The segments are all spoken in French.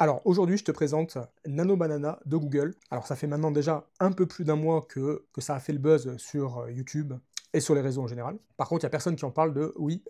Alors aujourd'hui, je te présente Nano Banana de Google. Alors ça fait maintenant déjà un peu plus d'un mois que ça a fait le buzz sur YouTube et sur les réseaux en général. Par contre, il n'y a personne qui en parle de oui,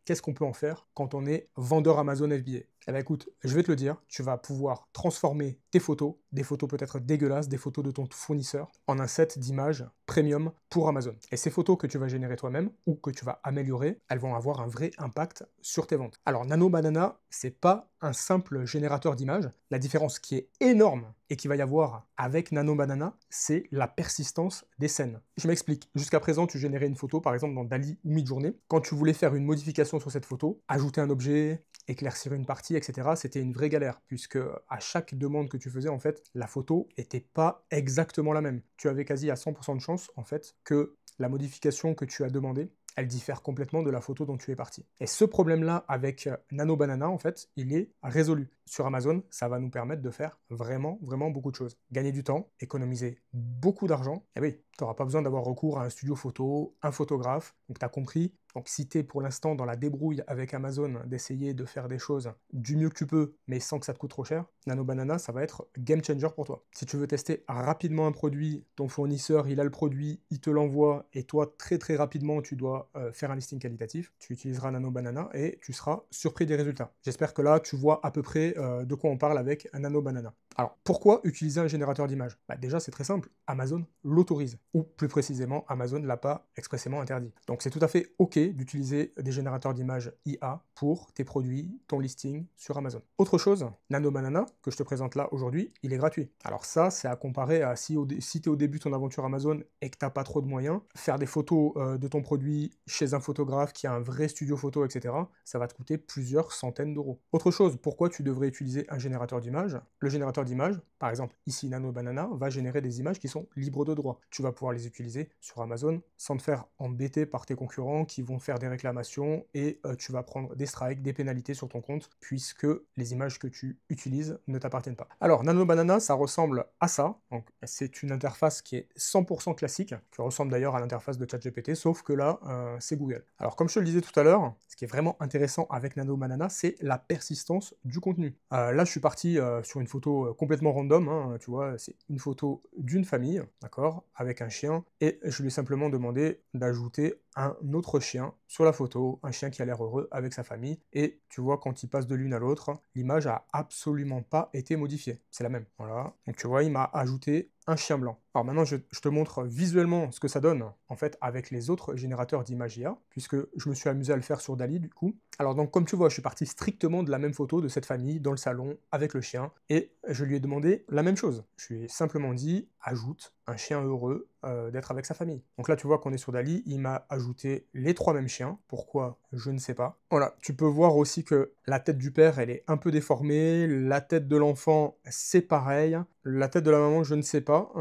qu'est-ce qu'on peut en faire quand on est vendeur Amazon FBA? Eh bien écoute, je vais te le dire, tu vas pouvoir transformer tes photos, des photos peut-être dégueulasses, des photos de ton fournisseur, en un set d'images premium pour Amazon. Et ces photos que tu vas générer toi-même ou que tu vas améliorer, elles vont avoir un vrai impact sur tes ventes. Alors Nano Banana, c'est pas un simple générateur d'images. La différence qui est énorme et qu'il va y avoir avec Nano Banana, c'est la persistance des scènes. Je m'explique. Jusqu'à présent, tu générais une photo, par exemple dans Dali ou Midjourney. Quand tu voulais faire une modification sur cette photo, ajouter un objet, éclaircir une partie, etc., c'était une vraie galère, puisque à chaque demande que tu faisais, en fait, la photo n'était pas exactement la même. Tu avais quasi à 100% de chance, en fait, que la modification que tu as demandée, elle diffère complètement de la photo dont tu es parti. Et ce problème-là avec Nano Banana, en fait, il est résolu. Sur Amazon, ça va nous permettre de faire vraiment, vraiment beaucoup de choses. Gagner du temps, économiser beaucoup d'argent. Et oui, tu n'auras pas besoin d'avoir recours à un studio photo, un photographe. Donc tu as compris. Donc si tu es pour l'instant dans la débrouille avec Amazon d'essayer de faire des choses du mieux que tu peux, mais sans que ça te coûte trop cher, Nano Banana, ça va être game changer pour toi. Si tu veux tester rapidement un produit, ton fournisseur, il a le produit, il te l'envoie, et toi, très très rapidement, tu dois faire un listing qualitatif, tu utiliseras Nano Banana et tu seras surpris des résultats. J'espère que là, tu vois à peu près de quoi on parle avec un Nano Banana. Alors, pourquoi utiliser un générateur d'images? Déjà, c'est très simple. Amazon l'autorise. Ou plus précisément, Amazon ne l'a pas expressément interdit. Donc, c'est tout à fait OK d'utiliser des générateurs d'images IA pour tes produits, ton listing sur Amazon. Autre chose, Nano Banana, que je te présente là aujourd'hui, il est gratuit. Alors ça, c'est à comparer à si tu es au début de ton aventure Amazon et que tu n'as pas trop de moyens, faire des photos de ton produit chez un photographe qui a un vrai studio photo, etc., ça va te coûter plusieurs centaines d'euros. Autre chose, pourquoi tu devrais utiliser un générateur d'images? Le générateur d'images, par exemple, ici Nano Banana, va générer des images qui sont libres de droit. Tu vas pouvoir les utiliser sur Amazon sans te faire embêter par tes concurrents qui vont faire des réclamations et tu vas prendre des strikes, des pénalités sur ton compte puisque les images que tu utilises ne t'appartiennent pas. Alors, Nano Banana, ça ressemble à ça. Donc, c'est une interface qui est 100% classique, qui ressemble d'ailleurs à l'interface de ChatGPT, sauf que là, c'est Google. Alors, comme je te le disais tout à l'heure, ce qui est vraiment intéressant avec Nano Banana, c'est la persistance du contenu. Là, je suis parti sur une photo complètement random, hein, tu vois, c'est une photo d'une famille, d'accord, avec un chien, et je lui ai simplement demandé d'ajouter un autre chien sur la photo, un chien qui a l'air heureux avec sa famille, et tu vois, quand il passe de l'une à l'autre, l'image a absolument pas été modifiée. C'est la même, voilà. Donc tu vois, il m'a ajouté un chien blanc. Alors maintenant, je te montre visuellement ce que ça donne, en fait, avec les autres générateurs d'images IA, puisque je me suis amusé à le faire sur Dali, du coup. Alors donc, comme tu vois, je suis parti strictement de la même photo de cette famille, dans le salon, avec le chien, et je lui ai demandé la même chose. Je lui ai simplement dit, ajoute un chien heureux d'être avec sa famille. Donc là, tu vois qu'on est sur Dali, il m'a ajouté les trois mêmes chiens. Pourquoi? Je ne sais pas. Voilà, tu peux voir aussi que la tête du père, elle est un peu déformée, la tête de l'enfant, c'est pareil, la tête de la maman, je ne sais pas,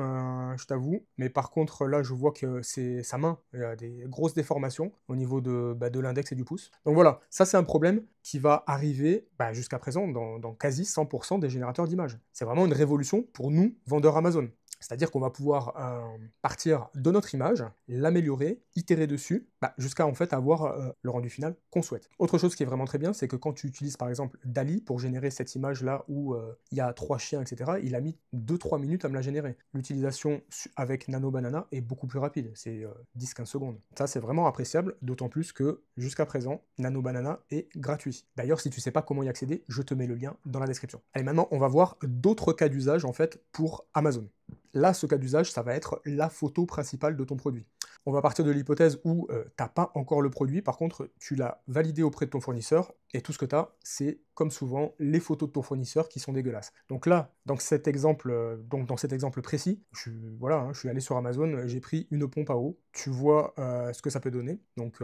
je t'avoue, mais par contre, là, je vois que c'est sa main, il y a des grosses déformations au niveau de l'index et du pouce. Donc voilà, ça c'est un problème qui va arriver jusqu'à présent dans quasi 100% des générateurs d'images. C'est vraiment une révolution pour nous, vendeurs Amazon. C'est-à-dire qu'on va pouvoir partir de notre image, l'améliorer, itérer dessus, jusqu'à en fait avoir le rendu final qu'on souhaite. Autre chose qui est vraiment très bien, c'est que quand tu utilises par exemple Dali pour générer cette image-là où il y a trois chiens, etc., il a mis 2-3 minutes à me la générer. L'utilisation avec Nano Banana est beaucoup plus rapide, c'est 10-15 secondes. Ça c'est vraiment appréciable, d'autant plus que jusqu'à présent, Nano Banana est gratuit. D'ailleurs, si tu ne sais pas comment y accéder, je te mets le lien dans la description. Allez, maintenant on va voir d'autres cas d'usage en fait pour Amazon. Là, ce cas d'usage, ça va être la photo principale de ton produit. On va partir de l'hypothèse où tu n'as pas encore le produit, par contre, tu l'as validé auprès de ton fournisseur, et tout ce que tu as, c'est, comme souvent, les photos de ton fournisseur qui sont dégueulasses. Donc là, dans cet exemple précis, voilà, je suis allé sur Amazon, j'ai pris une pompe à eau, tu vois ce que ça peut donner. Donc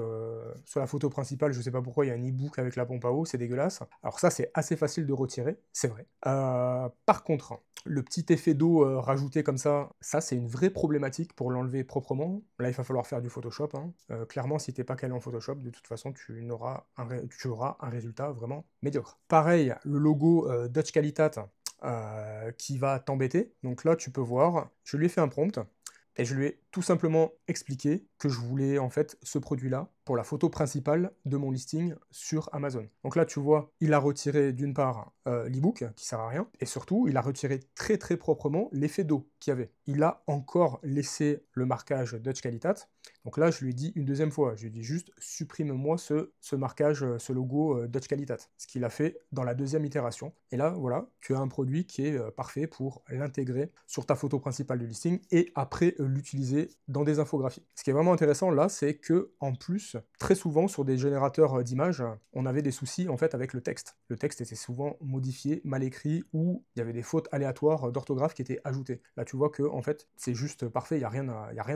sur la photo principale, je ne sais pas pourquoi, il y a un e-book avec la pompe à eau, c'est dégueulasse. Alors ça, c'est assez facile de retirer, c'est vrai. Par contre, le petit effet d'eau rajouté comme ça c'est une vraie problématique pour l'enlever proprement. Là, il va falloir faire du Photoshop, hein. Clairement, si t'es pas calé en Photoshop, de toute façon, tu auras un résultat vraiment médiocre. Pareil, le logo Dutch Qualitat qui va t'embêter. Donc là, tu peux voir, je lui ai fait un prompt, et je lui ai tout simplement expliqué que je voulais en fait ce produit-là pour la photo principale de mon listing sur Amazon. Donc là, tu vois, il a retiré d'une part l'ebook, qui sert à rien, et surtout, il a retiré très très proprement l'effet d'eau qu'il y avait. Il a encore laissé le marquage Dutch Qualitat. Donc là, je lui ai dit une deuxième fois, je lui ai dit juste supprime-moi ce marquage, ce logo Dutch Qualitat, ce qu'il a fait dans la deuxième itération. Et là, voilà, tu as un produit qui est parfait pour l'intégrer sur ta photo principale du listing et après l'utiliser dans des infographies. Ce qui est vraiment intéressant là, c'est que en plus, très souvent sur des générateurs d'images, on avait des soucis en fait avec le texte. Le texte était souvent modifié, mal écrit, ou il y avait des fautes aléatoires d'orthographe qui étaient ajoutées. Là, tu vois que en fait, c'est juste parfait, il n'y a rien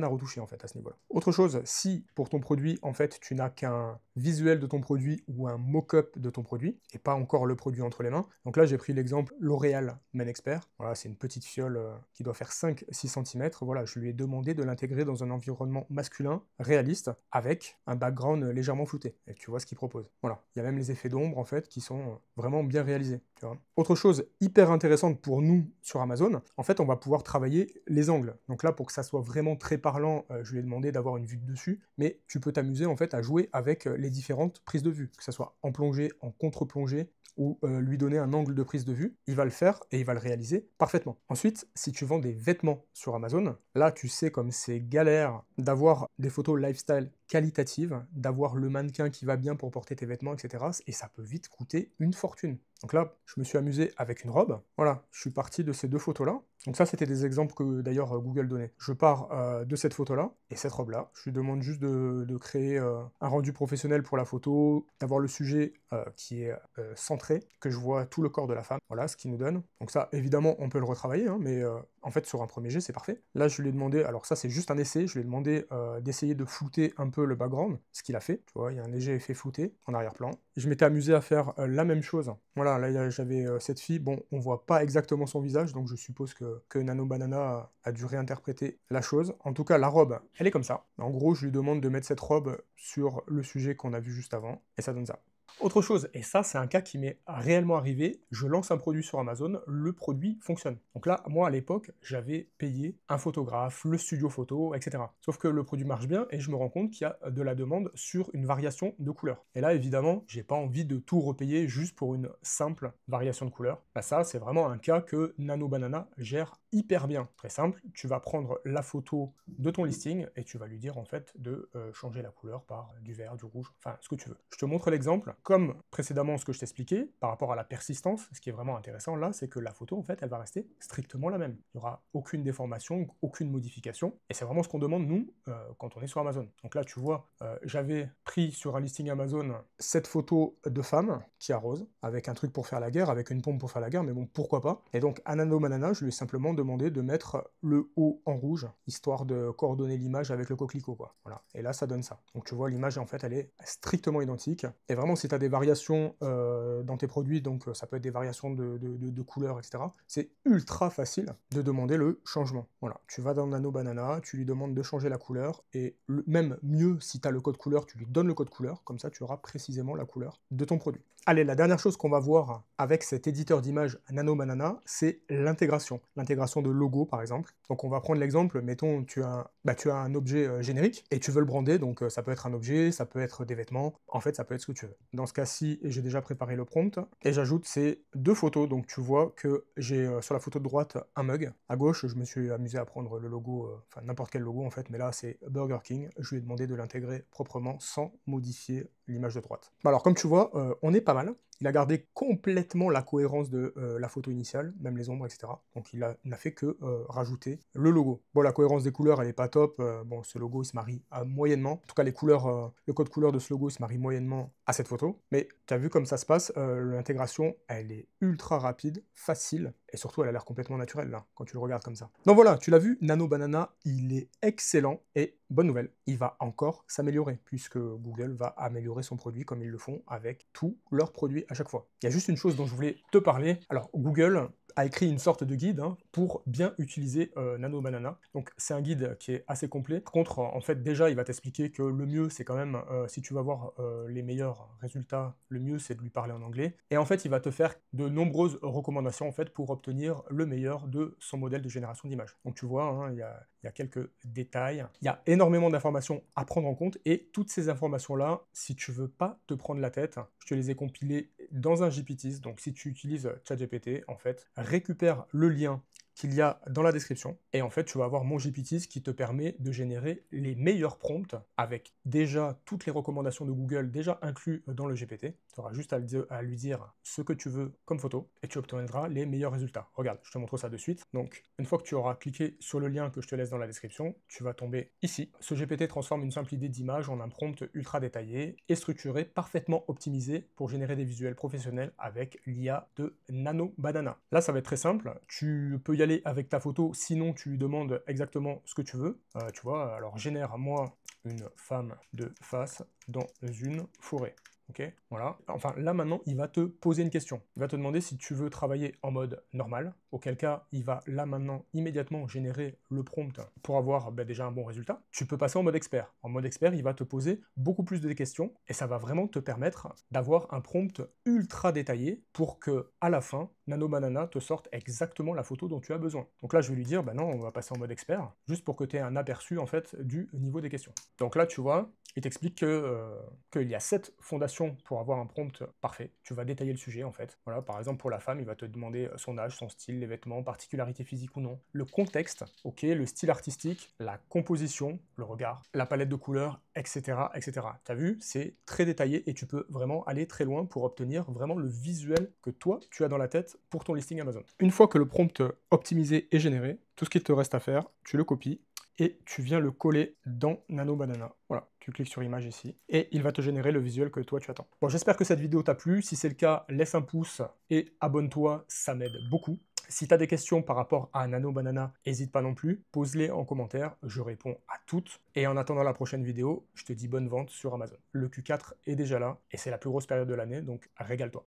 à retoucher en fait à ce niveau-là. Autre chose, si pour ton produit, en fait, tu n'as qu'un visuel de ton produit ou un mock-up de ton produit, et pas encore le produit entre les mains, donc là j'ai pris l'exemple L'Oréal Men Expert, voilà, c'est une petite fiole qui doit faire 5-6 cm, voilà, je lui ai demandé de l'intégrer dans un environnement masculin, réaliste, avec un background légèrement flouté, et tu vois ce qu'il propose. Voilà, il y a même les effets d'ombre, en fait, qui sont vraiment bien réalisés, tu vois. Autre chose hyper intéressante pour nous sur Amazon, en fait, on va pouvoir travailler les angles. Donc là, pour que ça soit vraiment très parlant, je lui ai demandé d'avoir une vue de dessus, mais tu peux t'amuser en fait à jouer avec les différentes prises de vue, que ce soit en plongée, en contre-plongée, ou lui donner un angle de prise de vue, il va le faire et il va le réaliser parfaitement. Ensuite, si tu vends des vêtements sur Amazon, là tu sais comme c'est galère d'avoir des photos lifestyle qualitatives, d'avoir le mannequin qui va bien pour porter tes vêtements, etc. Et ça peut vite coûter une fortune. Donc là, je me suis amusé avec une robe. Voilà, je suis parti de ces deux photos-là. Donc ça, c'était des exemples que d'ailleurs Google donnait. Je pars de cette photo-là et cette robe-là. Je lui demande juste de créer un rendu professionnel pour la photo, d'avoir le sujet qui est centré, que je vois tout le corps de la femme. Voilà ce qu'il nous donne. Donc ça, évidemment, on peut le retravailler, hein, mais en fait, sur un premier jet, c'est parfait. Là, je lui ai demandé, alors ça, c'est juste un essai, je lui ai demandé d'essayer de flouter un peu le background, ce qu'il a fait. Tu vois, il y a un léger effet flouté en arrière-plan. Je m'étais amusé à faire la même chose. Voilà, là, j'avais cette fille. Bon, on voit pas exactement son visage, donc je suppose que Nano Banana a dû réinterpréter la chose. En tout cas, la robe, elle est comme ça. En gros, je lui demande de mettre cette robe sur le sujet qu'on a vu juste avant, et ça donne ça. Autre chose, et ça c'est un cas qui m'est réellement arrivé, je lance un produit sur Amazon, le produit fonctionne. Donc là, moi à l'époque, j'avais payé un photographe, le studio photo, etc. Sauf que le produit marche bien et je me rends compte qu'il y a de la demande sur une variation de couleur. Et là, évidemment, j'ai pas envie de tout repayer juste pour une simple variation de couleur. Bah ça, c'est vraiment un cas que Nano Banana gère hyper bien. Très simple, tu vas prendre la photo de ton listing et tu vas lui dire en fait de changer la couleur par du vert, du rouge, enfin ce que tu veux. Je te montre l'exemple. Comme précédemment ce que je t'expliquais, par rapport à la persistance, ce qui est vraiment intéressant là, c'est que la photo, en fait, elle va rester strictement la même. Il n'y aura aucune déformation, aucune modification, et c'est vraiment ce qu'on demande, nous, quand on est sur Amazon. Donc là, tu vois, j'avais pris sur un listing Amazon cette photo de femme qui arrose, avec un truc pour faire la guerre, avec une pompe pour faire la guerre, mais bon, pourquoi pas. Et donc, à Nano Banana, je lui ai simplement demandé de mettre le haut en rouge, histoire de coordonner l'image avec le coquelicot, quoi. Voilà. Et là, ça donne ça. Donc tu vois, l'image, en fait, elle est strictement identique, et vraiment, si tu as des variations dans tes produits, donc ça peut être des variations de couleurs, etc. C'est ultra facile de demander le changement. Voilà, tu vas dans Nano Banana, tu lui demandes de changer la couleur, et même mieux, si tu as le code couleur, tu lui donnes le code couleur, comme ça tu auras précisément la couleur de ton produit. Allez, la dernière chose qu'on va voir avec cet éditeur d'image Nano Banana, c'est l'intégration. L'intégration de logos, par exemple. Donc on va prendre l'exemple, mettons, tu as un objet générique, et tu veux le brander, donc ça peut être un objet, ça peut être des vêtements, en fait ça peut être ce que tu veux. Dans ce cas-ci, j'ai déjà préparé le prompt, et j'ajoute ces deux photos, donc tu vois que j'ai sur la photo de droite un mug, à gauche je me suis amusé à prendre le logo, enfin n'importe quel logo en fait, mais là c'est Burger King, je lui ai demandé de l'intégrer proprement sans modifier l'image de droite. Alors comme tu vois, on est pas mal. Il a gardé complètement la cohérence de la photo initiale, même les ombres, etc. Donc il n'a fait que rajouter le logo. Bon, la cohérence des couleurs, elle est pas top. Bon, ce logo, il se marie moyennement. En tout cas, les couleurs, le code couleur de ce logo, il se marie moyennement à cette photo. Mais tu as vu comme ça se passe, l'intégration, elle est ultra rapide, facile, et surtout, elle a l'air complètement naturelle, là, quand tu le regardes comme ça. Donc voilà, tu l'as vu, Nano Banana, il est excellent, et bonne nouvelle, il va encore s'améliorer, puisque Google va améliorer son produit comme ils le font avec tous leurs produits à chaque fois. Il y a juste une chose dont je voulais te parler. Alors, Google a écrit une sorte de guide pour bien utiliser Nano Banana. Donc, c'est un guide qui est assez complet. Par contre, en fait, déjà, il va t'expliquer que le mieux, c'est quand même, si tu vas voir les meilleurs résultats, le mieux, c'est de lui parler en anglais. Et en fait, il va te faire de nombreuses recommandations, en fait, pour obtenir le meilleur de son modèle de génération d'images. Donc tu vois, hein, il y a quelques détails. Il y a énormément d'informations à prendre en compte et toutes ces informations-là, si tu veux pas te prendre la tête, je te les ai compilées dans un GPTs. Donc si tu utilises ChatGPT, en fait, récupère le lien qu'il y a dans la description. Et en fait, tu vas avoir mon GPTs qui te permet de générer les meilleurs prompts avec déjà toutes les recommandations de Google déjà inclus dans le GPT. Tu auras juste à lui dire ce que tu veux comme photo et tu obtiendras les meilleurs résultats. Regarde, je te montre ça de suite. Donc, une fois que tu auras cliqué sur le lien que je te laisse dans la description, tu vas tomber ici. Ce GPT transforme une simple idée d'image en un prompt ultra détaillé et structuré, parfaitement optimisé pour générer des visuels professionnels avec l'IA de Nano Banana. Là, ça va être très simple. Tu peux y aller avec ta photo, sinon tu lui demandes exactement ce que tu veux. Tu vois, alors génère-moi une femme de face dans une forêt. Ok, voilà. Enfin, là maintenant, il va te poser une question. Il va te demander si tu veux travailler en mode normal, auquel cas, il va là maintenant immédiatement générer le prompt pour avoir déjà un bon résultat. Tu peux passer en mode expert. En mode expert, il va te poser beaucoup plus de questions et ça va vraiment te permettre d'avoir un prompt ultra détaillé pour que, à la fin, Nano Banana te sorte exactement la photo dont tu as besoin. Donc là, je vais lui dire, non, on va passer en mode expert, juste pour que tu aies un aperçu en fait du niveau des questions. Donc là, tu vois, il t'explique qu'il y a 7 fondations pour avoir un prompt parfait. Tu vas détailler le sujet en fait. Voilà, par exemple pour la femme, il va te demander son âge, son style, les vêtements, particularité physique ou non, le contexte, ok, le style artistique, la composition, le regard, la palette de couleurs, etc. etc. T'as vu, c'est très détaillé et tu peux vraiment aller très loin pour obtenir vraiment le visuel que toi tu as dans la tête pour ton listing Amazon. Une fois que le prompt optimisé est généré, tout ce qu'il te reste à faire, tu le copies et tu viens le coller dans Nano Banana. Voilà, tu cliques sur image ici, et il va te générer le visuel que toi tu attends. Bon, j'espère que cette vidéo t'a plu. Si c'est le cas, laisse un pouce et abonne-toi, ça m'aide beaucoup. Si tu as des questions par rapport à Nano Banana, n'hésite pas non plus, pose-les en commentaire, je réponds à toutes. Et en attendant la prochaine vidéo, je te dis bonne vente sur Amazon. Le Q4 est déjà là, et c'est la plus grosse période de l'année, donc régale-toi.